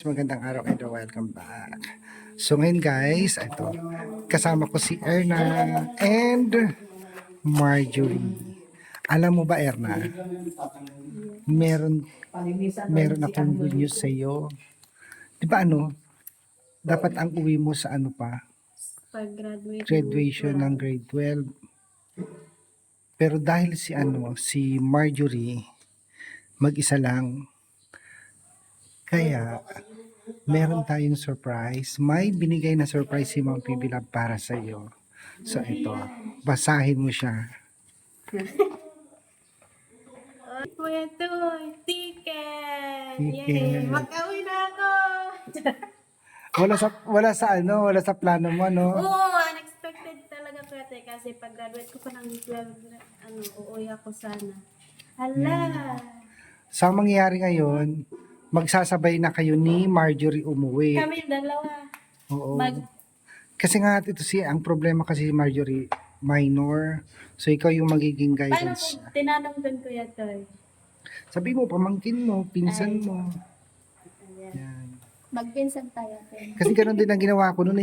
Magandang araw and welcome back. So ngayon guys, ito, kasama ko si Erna and Marjorie. Alam mo ba Erna, meron akong good news sa iyo. Di ba dapat ang uwi mo sa graduation ng grade 12. Pero dahil si Marjorie, mag-isa lang, kaya meron tayong surprise. May binigay na surprise si Ma'am PB Love para sa iyo. So ito, basahin mo siya. Kuya Toy, ticket! Ticket. Yay! Mag-uwi na ako! Wala sa plano mo, no? Oo, unexpected talaga Kuya Toy. Kasi pag-graduate ko pa ng 12, uuwi ako sana. Hala! Sa mangyayari ngayon, magsasabay na kayo ni Marjorie umuwi. Kami dalawa. Oo. Mag- Kasi nga ang problema kasi si Marjorie, minor. So ikaw yung magiging Paano guidance. kung tinanong doon Kuya Toy? Sabi mo, pamangkin mo, pinsan mo. Yan. Magpinsan tayo. Kasi ganoon din ang ginawa ko noon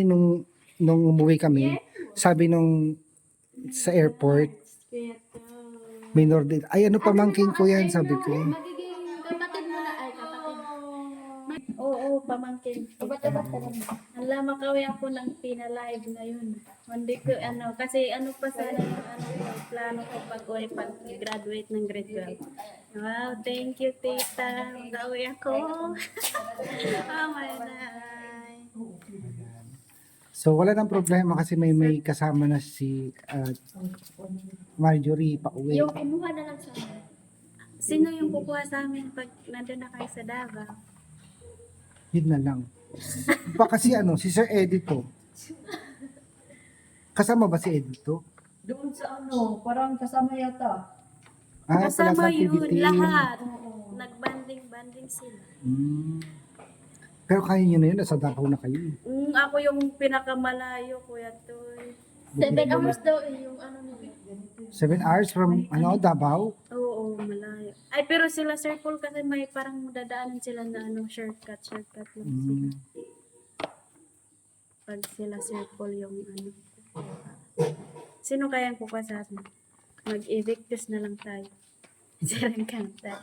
nung umuwi kami. Sabi sa airport, Kuya Toy. minor din. Ay, pamangkin ko yan, sabi ko. Magiging kapatid mo na. Ay, kapatid. Oo, pamangkin. Hala, makawi ako ng pinalive ngayon. Hindi ko, kasi pa sana yung plano ko pag-graduate ng grade 12. Wow, thank you, tita. Makawi ako. Oh my God. So, wala nang problema kasi may kasama na si Marjorie pa uwi. Yung kumuha na lang sa amin. Sino yung kukuha sa amin pag nandun na kayo sa Davao? Yun na lang. Baka si Sir Edito. Kasama ba si Edito? Doon sa parang kasama yata. Kasama pala sa yun, activity. lahat. Nagbanding sila. Pero kaya nyo na yun, nasa Davao na kayo. Ako yung pinakamalayo, Kuya Toy. 7 hours daw yung nila. 7 hours from Davao? Oo, malayo. Ay, pero sila Sir Paul kasi may parang dadaanan sila na shortcut lang sila. Pag sila Sir Paul yung Sino kayang kukuha sa atin? Mag-evictus na lang tayo. Silang kanta.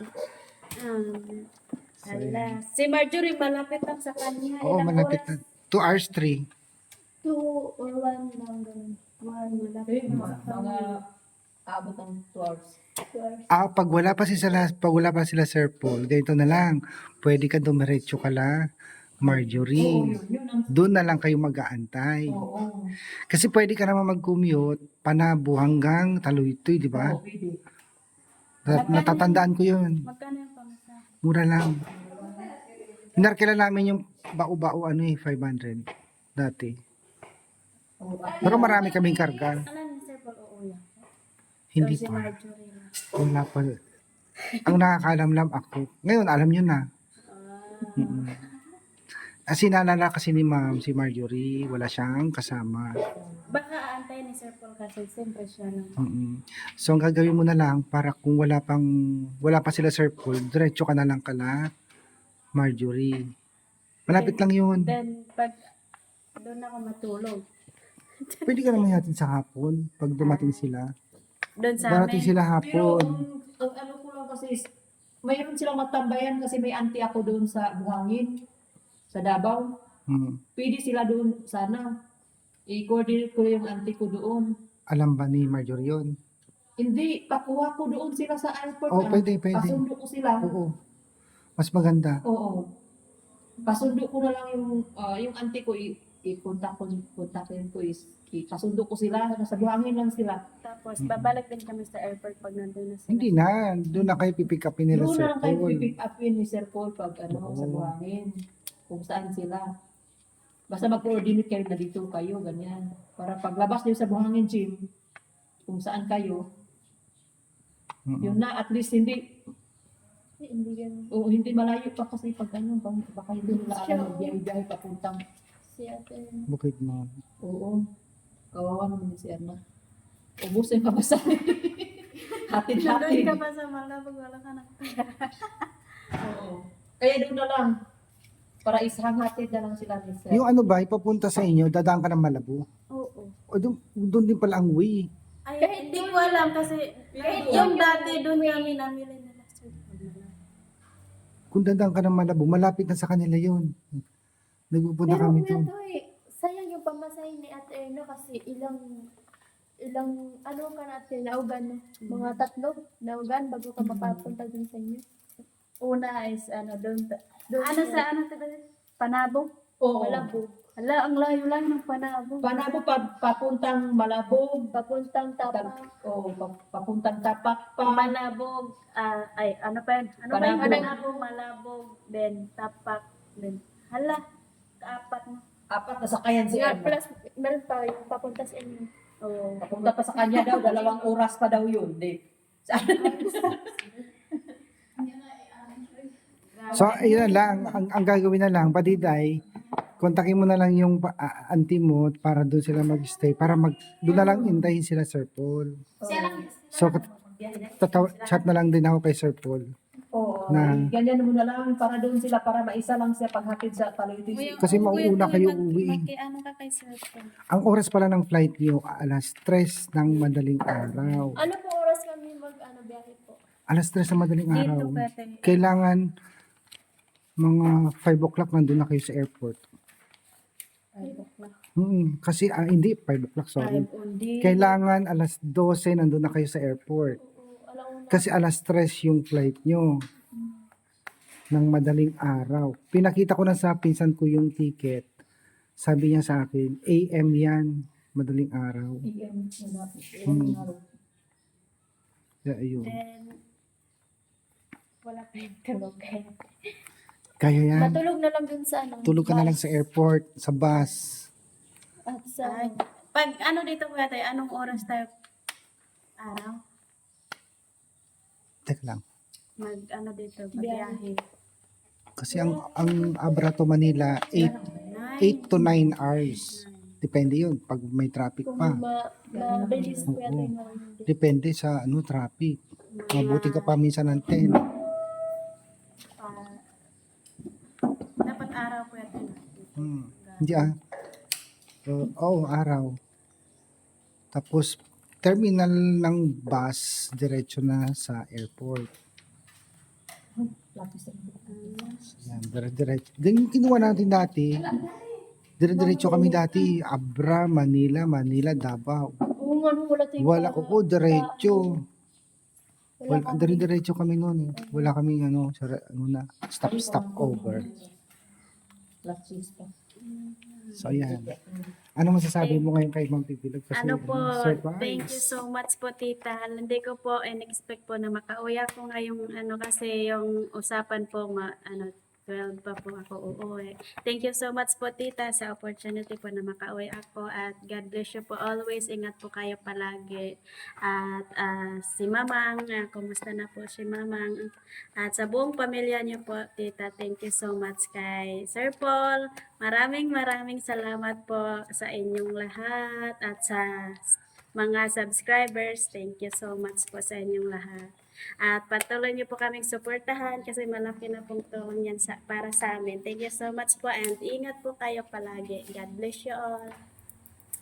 Hala. Si Marjorie, malapit lang sa kanya. Oo, Ilang malapit na. oras? 2 hours, 3. 2 or 1 lang ganun. 1, malapit na sa Mga kanya. abot ng 2 hours. 2 hours. Pag wala pa sila Sir Paul, ganito na lang. Pwede ka dumiretso ka lang, Marjorie. Yun ang Doon na lang kayo mag-aantay. oo. Kasi pwede ka naman mag-commute, Panabo hanggang Taluytoy, di ba? Oo, pwede. Natatandaan ko yun. Magkano yung pamasahe? Mura lang. Hinarkila namin yung bao-bao 500 dati. Oo, Pero marami kaming karga. Alam ni Sir Paul, uuwi ako. Hindi Si pa. Marjorie lang. Wala pa. Ang nakakaalam lang ako. Ngayon, alam nyo na. Kasi naalala kasi ni Ma'am, si Marjorie, wala siyang kasama. Baka aantayin ni Sir Paul kasi siyempre siya lang. So, ang gagawin mo na lang, para kung wala pa sila Sir Paul, diretso ka na lang kala Marjorie. Malapit lang yun. Then, pag doon ako matulog. Pwede ka naman natin sa hapon, pag dumating sila. Doon sa Darating amin. sila Pero hapon. ang ko lang kasi mayroon silang matambayan kasi may auntie ako doon sa Buhangin, sa Davao. Pwede sila doon sana. I-coordinate ko yung auntie ko doon. Alam ba ni Marjorie yun? Hindi, pakuha ko doon sila sa airport. Oh, pwede. Pasundo ko sila. Oo. Mas maganda. Oo. Pasundo ko na lang yung auntie ko, kontakin ko kasundo ko sila, nasa Buhangin lang sila. Tapos, babalik din kami sa airport pag nandun na sila. Hindi na. Doon na kayo pipick upin nila Doon Sir na lang kayo Paul. pipick upin ni Sir Paul pag Oo. sa Buhangin, kung saan sila. Basta mag-coordinate kayo na dito kayo, ganyan. Para paglabas niyo sa Buhangin gym, kung saan kayo, yun na, at least hindi hindi malayo pa kasi pag baka hindi nila alam magbiyahe papuntang. Si ate. Bukid mo. Oo. Kawawa naman si Erna. Ubusin pa ba sa Nandun hatid-hatid. ka pa sa Malabog, wala ka ng pera. Oo. Kaya doon na lang. Para isang hatid na lang sila ni sir. Yung ano ba, ipapunta sa inyo, dadaan ka ng Malabo. Oo. O doon din pala ang way. Ay, hindi ko alam kasi yung dati doon kami namili nila. Kung dadaan ka ng Malabo, malapit na sa kanila yun. Nagpupunta Pero kami kuya doon. Toy, sayang yung pamasahe ni Ate Erna kasi ilang ano ka natin, naugan no? Mga 3 naugan bago ka makapunta dun sa inyo. Una is ano doon. Doon Ano sa- sa ano taga Panabog? Oo. Malabo. Hala, ang layo-layo ng Panabog. Panabo papuntang Malabog. Papuntang Tapak. Papuntang Tapak pa. Malabog, ay ano pa yun? Ano ba yung Panabog. Panabog, Malabog, then Tapak, then hala, kaapat na. Apat na sakayan si Yeah, Erna. plus meron pa yung papunta sa inyo. Oo. Papunta pa sa kanya daw, 2 oras pa daw yun. Di. So, ayun na lang. Ang gagawin na lang, Padiday, kontakin mo na lang yung auntie mo para doon sila mag-stay. Para doon na lang intayin sila Sir Paul. So, chat na lang din ako kay Sir Paul. Oo. Na- Ganyan mo na lang para doon sila para maisa lang siya paghatid sa Paloy. Kasi mauuna kayo uwi. Ano ka kay Sir Paul? Ang oras pala ng flight niyo, alas 3 ng madaling araw. Ano po oras kami biyahe po? Alas 3 ng madaling araw. Dito pwede. Kailangan mga 5 o'clock nandun na kayo sa airport. Kasi hindi 5 o'clock, sorry. Undi. Kailangan alas 12 nandun na kayo sa airport. Kasi alas 3 yung flight nyo ng madaling araw. Pinakita ko na sa pinsan ko yung ticket. Sabi niya sa akin, AM yan, madaling araw. Yeah, ayun. Then, Wala pa yung tulog. Kaya yan. Matulog na lang dun sa ano. Tulog ka na lang sa airport, sa bus. At sa ay, pag ano dito kuya tayo, anong oras tayo araw? Teka lang. Mag ano dito, magbiyahe. Kasi ang Abra to Manila, 8 to 9 hours. Depende yun, pag may traffic kung pa. mabilis po yata Oo. yung mga hindi. Depende sa traffic. Mabuti ka pa minsan ng 10. Dapat araw kuya tayo. Hindi araw. Tapos, terminal ng bus, diretso na sa airport. Yan, dire-diretso. Ganyan kinuha natin dati. Dire-diretso kami dati. Abra, Manila, Davao. Oo nga, no, wala tayong Wala ko po, diretso. Wala Wala, dire-diretso kami noon. Wala kami stop over. So, ayan. Ano masasabi mo ngayon kay Ma'am Pipilag? Kasi Ano po, surprise. thank you so much po tita. Hindi ko po in-expect po na makauwi ako ngayong kasi yung usapan po 12 pa po ako uuwi. Thank you so much po tita sa opportunity po na makauwi ako at God bless you po always. Ingat po kayo palagi. At si Mamang, kumusta na po si Mamang? At sa buong pamilya niyo po tita, thank you so much kay Sir Paul. Maraming salamat po sa inyong lahat at sa mga subscribers. Thank you so much po sa inyong lahat. At patuloy niyo po kaming suportahan kasi malaki na pong tulong yan para sa amin. Thank you so much po and ingat po kayo palagi. God bless you all.